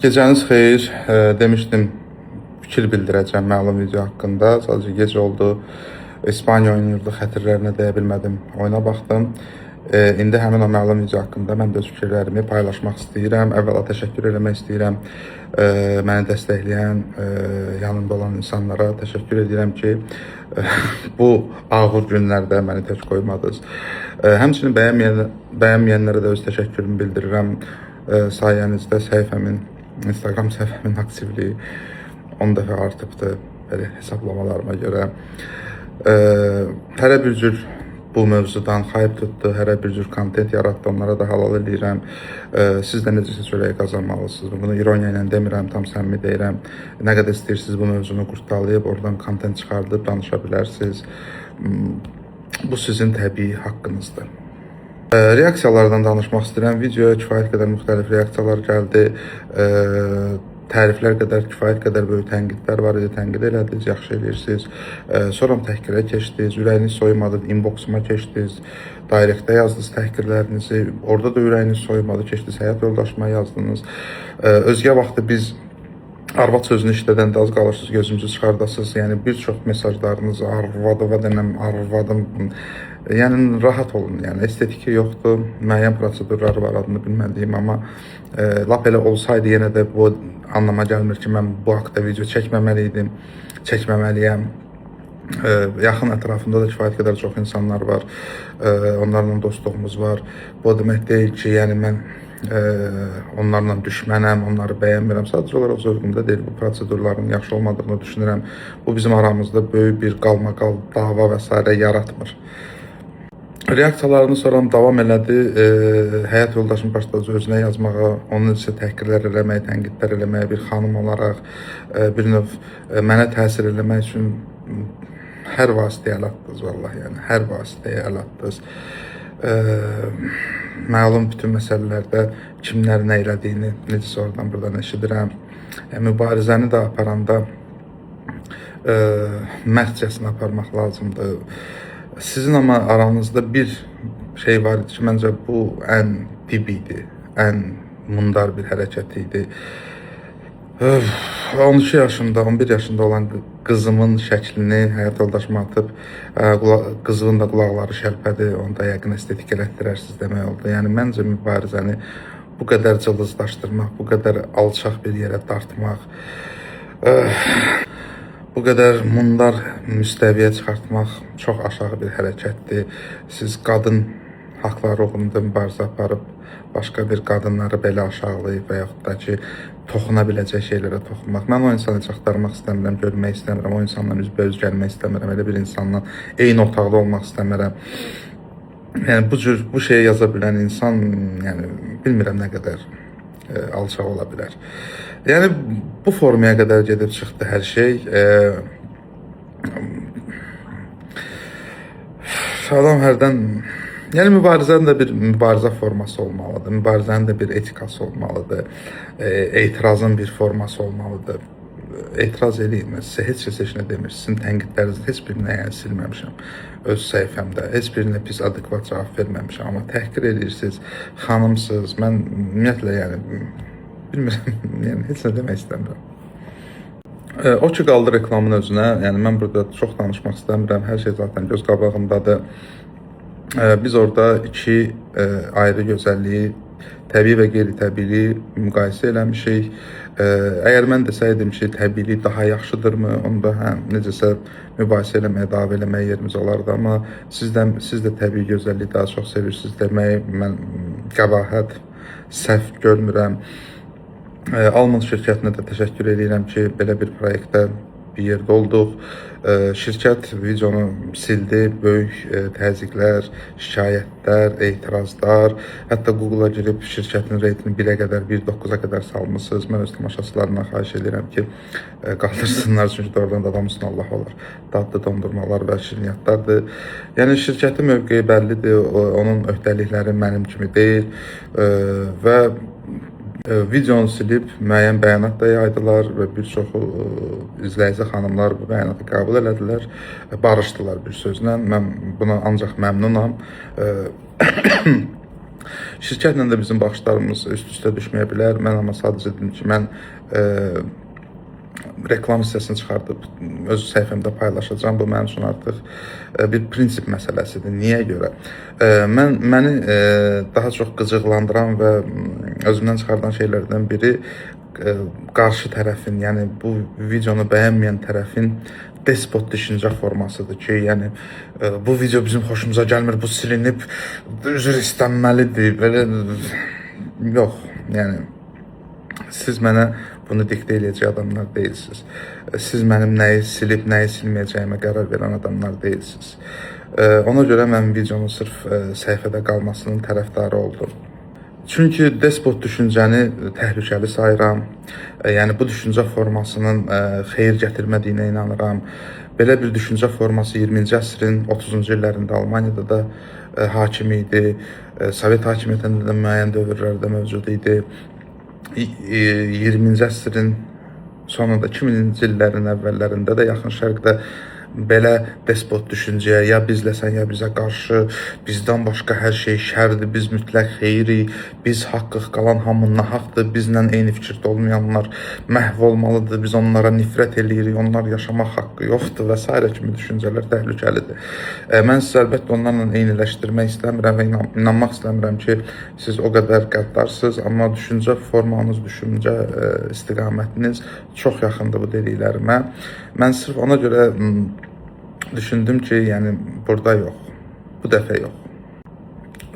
Gecəniz xeyir. Demişdim fikir bildirəcəm məlum video haqqında. Sadəcə gec oldu. İspaniya oynayırdı, xətirlərinə dəyə bilmədim. Oyuna baxdım. İndi həmin o məlum video haqqında mən də öz fikirlərimi paylaşmaq istəyirəm. Əvvəla təşəkkür eləmək istəyirəm. Məni dəstəkləyən, yanımda olan insanlara təşəkkür edirəm ki, bu ağır günlərdə məni tək qoymadınız. Həmçinin bəyənməyənlərə də öz təşəkkürümü bildirirəm. Sayənizdə Instagram səhifəmin aktivliyi 10 dəfə artıbdır belə hesablamalarıma görə. Hərə bir cür bu mövzudan xayıb tutdu, hərə bir cür kontent yaratdı, onlara da halal edirəm. Siz də necəsə çörəyi qazanmalısınız. Bunu ironiya ilə demirəm, tam səmimi deyirəm. Nə qədər istəyirsiniz bu mövzunu qurtalayıb, oradan kontent çıxardıb danışa bilərsiniz. Bu sizin təbii haqqınızdır. Reaksiyalardan danışmaq istəyirəm. Videoya kifayət qədər müxtəlif reaksiyalar gəldi. Təriflər qədər, kifayət qədər böyük tənqidlər var idi. Tənqid elədiniz, yaxşı eləyirsiniz. Sonra təhqirə keçdiniz, ürəyiniz soyumadı, inboxuma keçdiniz, direktdə yazdınız təhqirlərinizi. Orada da ürəyiniz soyumadı, keçdiniz, həyat yoldaşıma yazdınız. Özgə vaxtı biz arvad sözünü işlədəndə az qalırsınız, gözünüzü çıxardasınız. Yəni bir çox mesajlarınız arvadıva denəm, arvadım. Yəni rahat olun. Yəni estetik yoxdur. Müəyyən prosedurlar var, adını bilmədiyim, amma lap elə olsaydı yenə də bu anlama gəlmir ki, mən bu haqda video çəkməməli idim, çəkməməliyəm. Yaxın ətrafında da kifayət qədər çox insanlar var. Onlarla dostluğumuz var. Bu demək deyil ki, yəni mən onlarla düşmənəm, onları bəyənmirəm. Sadəcə olaraq zövqümdə deyil, bu prosedurların yaxşı olmadığını düşünürəm. Bu bizim aramızda böyük bir qalmaqal, dava və s. yaratmır. Reaksiyalarını sonra davam elədi. Həyat yoldaşım başladı özünə yazmağa, onun isə təhqirlər eləməyə, tənqidlər eləməyə, bir xanım olaraq bir növ mənə təsir eləmək üçün hər vasitəyə əl atdınız, vallahi, yəni hər vasitəyə əl atdınız. Məlum bütün məsələlərdə kimlər nə elədiyini necəsə oradan buradan eşidirəm. Mübarizəni də aparanda mərdcəsinə aparmaq lazımdır. Sizin ama aranızda bir şey var idi ki, məncə bu ən dib idi, ən mundar bir hərəkət idi. 12 yaşında, 11 yaşında olan qızımın şəklini həyat yoldaşıma atıb, qızının da qulaqları şərpədi, onu da yəqin estetik elətdirərsiniz demək oldu. Yəni məncə mübarizəni bu qədər cılızlaşdırmaq, bu qədər alçaq bir yerə dartmaq, bu qədər mundar müstəviyə çıxartmaq çox aşağı bir hərəkətdir. Siz qadın haqları uğrunda mübarizə aparıb, başqa bir qadınları belə aşağılayıb və yaxud da ki, toxuna biləcək şeylərə toxunmaq. Mən o insanı heç axtarmaq istəmirəm, görmək istəmirəm, o insanla üzbəüz gəlmək istəmirəm, elə bir insanla eyni otaqda olmaq istəmirəm. Yəni bu şeyi yaza bilən insan, yəni bilmirəm nə qədər alçaq ola bilər. Yəni bu formaya qədər gedib çıxdı hər şey. Adam hərdən, yəni mübarizənin də bir mübarizə forması olmalıdır. Mübarizənin də bir etikası olmalıdır. Etirazın bir forması olmalıdır. Etiraz edeyim, sizə heç nə demir. Sizin tənqidlərinizin heç birinə yəni silməmişəm öz səhifəmdə. Heç birinə pis, adekvat cavab verməmişəm. Amma təhqir edirsiniz, xanımsınız. Mən ümumiyyətlə yəni bilmirəm, yəni heç nə demək istəmirəm. O ki qaldı reklamın özünə, yəni mən burada çox danışmaq istəmirəm. Hər şey zaten göz qabağımdadır. Biz orada iki ayrı gözəlliyi, təbii və qeyri-təbii müqayisə eləmişik. Əgər mən desəydim ki, təbii daha yaxşıdırmı, onda necəsə mübahisə eləməyə, dava eləməyə yerimiz olardı. Amma siz də təbii gözəlliyi daha çox sevirsiniz deməyi mən qəbahət, səhv görmürəm. Almond şirkətinə də təşəkkür edirəm ki, belə bir proyektdə bir yerdə olduq. Şirkət videonu sildi, böyük təzyiqlər, şikayətlər, etirazlar, hətta Google-a girib şirkətin reytini 1-ə qədər, 1.9-a qədər salmışsınız. Mən öz tamaşaçılarından xahiş edirəm ki, qaldırsınlar, çünki doğrudan da adam üstünə Allah olar. Dadlı dondurmalar və şirniyyatlardır. Yəni şirkətin mövqeyi bəllidir, onun öhdəlikləri mənim kimi deyil və videonu silib müəyyən bəyanat da yaydılar və bir çoxu izləyici xanımlar bu bəyanatı qəbul elədilər, barışdılar bir sözlə. Mən buna ancaq məmnunam. Şirkətlə də bizim baxışlarımız üst-üstə düşməyə bilər. Mən amma sadəcə dedim ki, mən reklam hissəsini çıxardıb öz səhifəmdə paylaşacağam. Bu mənim üçün artıq bir prinsip məsələsidir. Niyə görə? Məni daha çox qıcıqlandıran və özümdən çıxardan şeylərdən biri qarşı tərəfin, yəni bu videonu bəyənməyən tərəfin despot düşüncə formasıdır ki, yəni bu video bizim xoşumuza gəlmir, bu silinib, üzr istənməlidir. Belə yox, yəni siz mənə bunu diktə eləyəcək adamlar deyilsiniz. Siz mənim nəyi silib, nəyi silməyəcəyimə qərar verən adamlar deyilsiniz. Ona görə mən videonun sırf səhifədə qalmasının tərəfdarı oldum. Çünki despot düşüncəni təhlükəli sayıram. Yəni bu düşüncə formasının xeyir gətirmədiyinə inanıram. Belə bir düşüncə forması 20-ci əsrin 30-cu illərində Almaniyada da hakim idi. Sovet hakimiyyətində də müəyyən dövrlərdə mövcud idi. 20-ci əsrin sonunda 2000-ci illərin əvvəllərində də Yaxın Şərqdə belə despot düşüncəyə, ya bizləsən, ya bizə qarşı, bizdən başqa hər şey şərdir, biz mütləq xeyrik, biz haqqıq, qalan hamı nahaqdır, bizlə eyni fikirdə olmayanlar məhv olmalıdır, biz onlara nifrət eləyirik, onlar yaşamaq haqqı yoxdur və s. kimi düşüncələr təhlükəlidir. Mən sizi əlbəttə onlarla eyniləşdirmək istəmirəm və inanmaq istəmirəm ki, siz o qədər qəddarsınız, amma düşüncə formanız, düşüncə istiqamətiniz çox yaxındır bu dediklərimə. Mən sırf ona görə düşündüm ki, yəni burada yox, bu dəfə yox.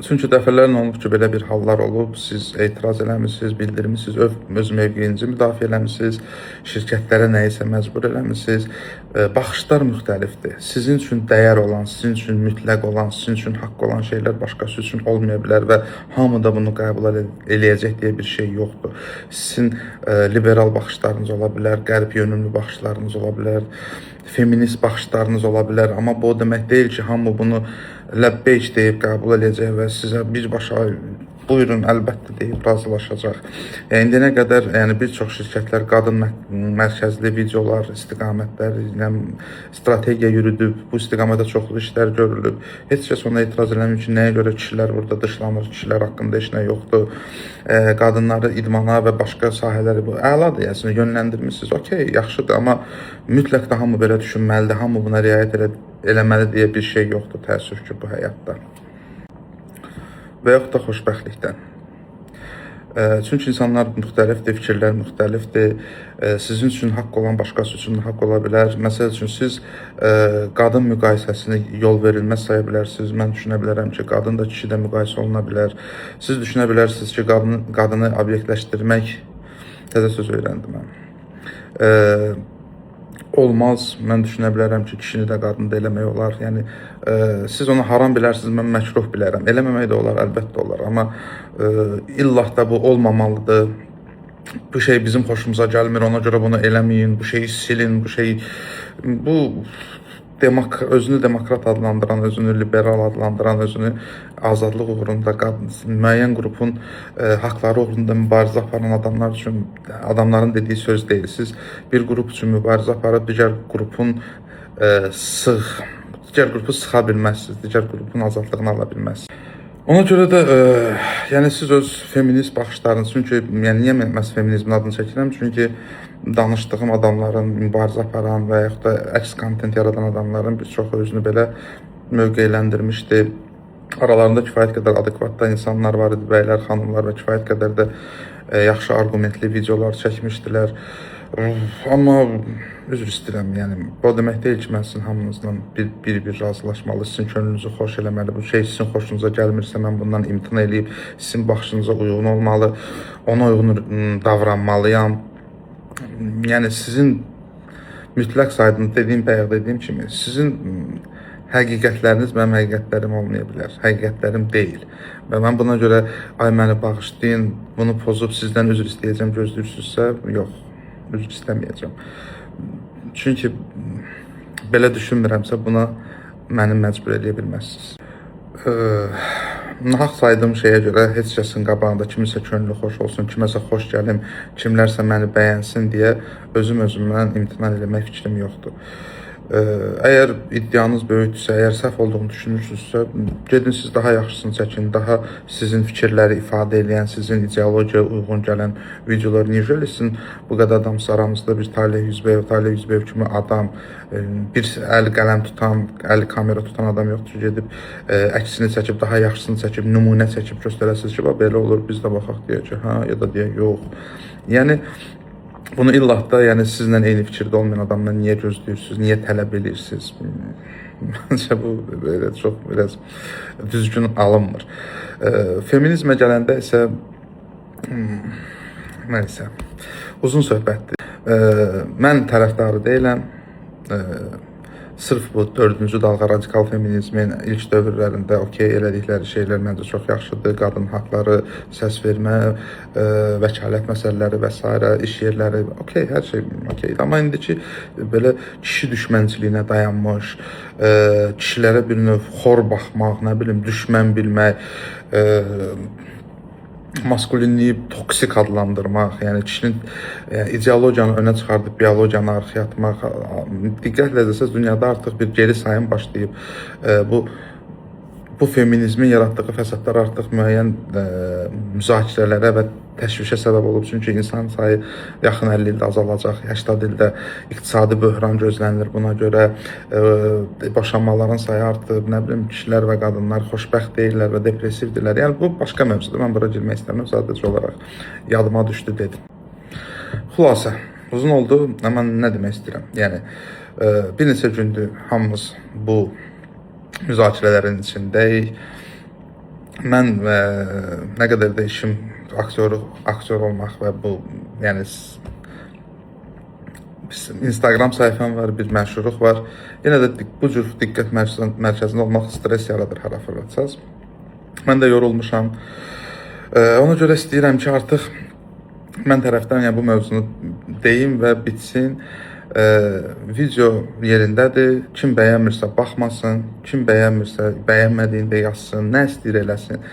Çünki dəfələrlə olub ki, belə bir hallar olub, siz etiraz eləmişsiniz, bildirmişsiniz, öz mövqeyinizi müdafiə eləmişsiniz, şirkətlərə nəyisə məcbur eləmişsiniz. Baxışlar müxtəlifdir. Sizin üçün dəyər olan, sizin üçün mütləq olan, sizin üçün haqq olan şeylər başqası üçün olmaya bilər və hamı da bunu qəbul eləyəcək deyə bir şey yoxdur. Sizin liberal baxışlarınız ola bilər, qərb yönümlü baxışlarınız ola bilər, feminist baxışlarınız ola bilər, amma bu o demək deyil ki, hamı bunu ləbbeyk deyib qəbul edəcək və sizə birbaşa buyurun, əlbəttə deyib razılaşacaq. İndiyənə qədər bir çox şirkətlər qadın mərkəzli videolar, istiqamətlər, strategiya yürüdüb, bu istiqamətdə çoxlu işlər görülüb. Heç kəs ona etiraz eləmir ki, nəyə görə kişilər burada dışlanır, kişilər haqqında heç nə yoxdur. Qadınları idmana və başqa sahələri bu əladır, yəni yönləndirmişsiniz, okey, yaxşıdır, amma mütləq də hamı belə düşünməlidir, hamı buna riayət eləməli deyə bir şey yoxdur, təəssüf ki, bu həyatda. Və yaxud da xoşbəxtlikdən. Çünki insanlar müxtəlifdir, fikirlər müxtəlifdir. Sizin üçün haqq olan başqası üçün haqq ola bilər. Məsəl üçün siz qadın müqayisəsini yol verilməz saya bilərsiniz. Mən düşünə bilərəm ki, qadın da kişi də müqayisə oluna bilər. Siz düşünə bilərsiniz ki, qadını obyektləşdirmək, təzə söz öyrəndim mən. Olmaz. Mən düşünə bilərəm ki, kişini də qadını da eləmək olar. Yəni siz onu haram bilərsiniz, mən məkruh bilərəm. Eləməmək də olar, əlbəttə olar. Amma illah da bu olmamalıdır. Bu şey bizim xoşumuza gəlmir, ona görə bunu eləməyin, bu şeyi silin, bu özünü demokrat adlandıran, özünü liberal adlandıran, özünü azadlıq uğrunda müəyyən qrupun haqları uğrunda mübarizə aparan adamlar üçün, adamların dediyi söz deyil. Siz bir qrup üçün mübarizə aparıb digər qrupu sıxa bilməzsiniz, digər qrupun azadlığını ala bilməzsiniz. Ona görə də yəni siz öz feminist baxışlarınız, çünki niyə mən feminizmin adını çəkirəm? Çünki danışdığım adamların, mübarizə aparan və yaxud da əks kontent yaradan adamların bir çoxu özünü belə mövqeyləndirmişdi. Aralarında kifayət qədər adekvatda insanlar var idi, bəylər, xanımlar və kifayət qədər də yaxşı argumentli videolar çəkmişdilər. Amma üzr istəyirəm, yəni bu demək deyil ki, mən sizin hamınızla bir razılaşmalı, sizin könlünüzü xoş eləməli, bu şey sizin xoşunuza gəlmirsə, mən bundan imtina eləyib, sizin baxışınıza uyğun olmalı, ona uyğun davranmalıyam. Yəni sizin mütləq saydığınız, dediyim kimi, sizin həqiqətləriniz mənim həqiqətlərim olmaya bilər, həqiqətlərim deyil. Və mən buna görə, ay məni bağışlayın, bunu pozub sizdən üzr istəyəcəm gözləyirsinizsə, yox, üzr istəməyəcəm. Çünki belə düşünmürəmsə, buna məni məcbur edə bilməzsiniz. Nahaq saydığım şeyə görə heç kəsin qabağında kimisə könlü xoş olsun, kiməsə xoş gəlim, kimlərsə məni bəyənsin deyə özümdən imtina eləmək fikrim yoxdur. Əgər iddianız böyükdürsə, əgər səhv olduğunu düşünürsünüzsə, gedin siz daha yaxşısını çəkin, daha sizin fikirləri ifadə edən, sizin ideologiyaya uyğun gələn videolar necə eləsin. Bu qədər adam aramızda bir Talih Yüzbəyev kimi adam, bir əl qələm tutan, əli kamera tutan adam yoxdur. Gedib əksini çəkib, daha yaxşısını çəkib, nümunə çəkib göstərəsiniz ki, belə olur, biz də baxaq deyək ki, hə, ya da deyək, yox. Yəni, bunu illah da yəni sizlə eyni fikirdə olmayan adamdan niyə gözləyirsiniz, niyə tələb edirsiniz? Məncə bu belə çox biraz düzgün alınmır. Feminizmə gələndə isə nəysə, uzun söhbətdir. Mən tərəfdarı deyiləm. Sırf bu 4-cü dalğa radikal feminizmin ilk dövrlərində elədikləri şeylər məncə çox yaxşıdır. Qadın haqları, səs vermə, vəkalət məsələləri və s. iş yerləri, hər şey okeydir. Amma indiki belə kişi düşmənçiliyinə dayanmış, kişilərə bir növ xor baxmaq, nə bilim, düşmən bilmək, maskulinliyi toksik adlandırmaq, yəni kişinin ideologiyanı önə çıxardıb biologiyanı arxaya atmaq, diqqətlə desəz dünyada artıq bir geri sayım başlayıb. Bu feminizmin yaratdığı fəsadlar artıq müəyyən müzakirələrə və təşvişə səbəb olub. Çünki insan sayı yaxın 50 ildə azalacaq, 80 ildə iqtisadi böhran gözlənilir buna görə. Boşanmaların sayı artıb, nə bilim, kişilər və qadınlar xoşbəxt deyirlər və depressivdirlər. Yəni, bu başqa mövzudur. Mən bura girmək istəmirəm, sadəcə olaraq yadıma düşdü, dedim. Xülasə, uzun oldu, amma nə demək istəyirəm? Yəni, bir neçə gündür hamımız bu müzakirələrin içindəyik. Mən nə qədər də işim aktyor olmaq və bu, yəni Instagram sayfam var, bir məşhurluq var. Yenə də bu cür diqqət mərkəzində olmaq stres yaradır hər fırlatsaz. Mən də yorulmuşam. Ona görə istəyirəm ki, artıq mən tərəfdən bu mövzunu deyim və bitsin. Video yerindədir. Kim bəyənmirsə baxmasın, kim bəyənmirsə bəyənmədiyində yazsın, nə istəyir eləsin.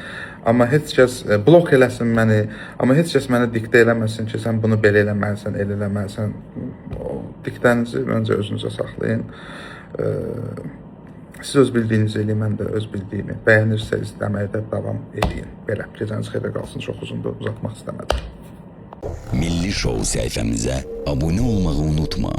Amma heç kəs blok eləsin məni, amma heç kəs mənə diktə eləməsin ki, sən bunu belə eləməlisən, elə eləməlisən. Diktənizi məncə özünüzə saxlayın. Siz öz bildiyinizi eləyin, mən də öz bildiyimi. Bəyənirsə izləməyə də davam edin. Belə, gecəniz xeyrə qalsın, çox uzundur, uzatmaq istəmədim. Milli Show sayfamıza abone olmayı unutma.